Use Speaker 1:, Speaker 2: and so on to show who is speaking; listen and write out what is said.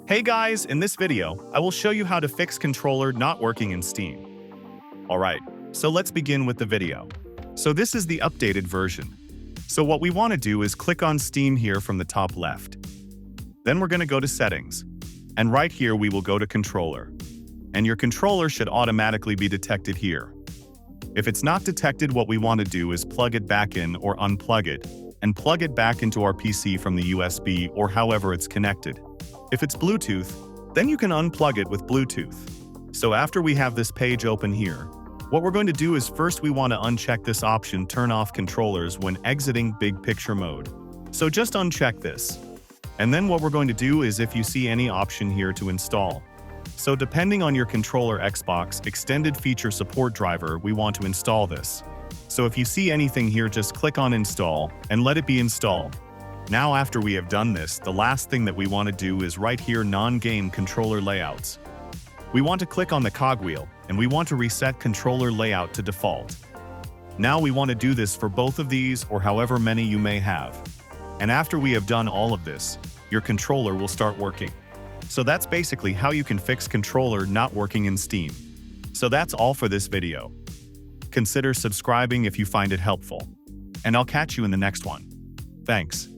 Speaker 1: Hey guys, in this video, I will show you how to fix controller not working in Steam. Alright, so let's begin with the video. So this is the updated version. So what we want to do is click on Steam here from the top left. Then we're going to go to Settings. And right here we will go to Controller. And your controller should automatically be detected here. If it's not detected, what we want to do is plug it back in or unplug it, and plug it back into our PC from the USB or however it's connected. If it's Bluetooth, then you can unplug it with Bluetooth. So after we have this page open here, what we're going to do is first we want to uncheck this option, turn off controllers when exiting big picture mode. So just uncheck this. And then what we're going to do is if you see any option here to install. So depending on your controller Xbox extended feature support driver, we want to install this. So if you see anything here, just click on install and let it be installed. Now after we have done this, the last thing that we want to do is right here non-game controller layouts. We want to click on the cogwheel and we want to reset controller layout to default. Now we want to do this for both of these or however many you may have. And after we have done all of this, your controller will start working. So that's basically how you can fix controller not working in Steam. So that's all for this video. Consider subscribing if you find it helpful. And I'll catch you in the next one. Thanks.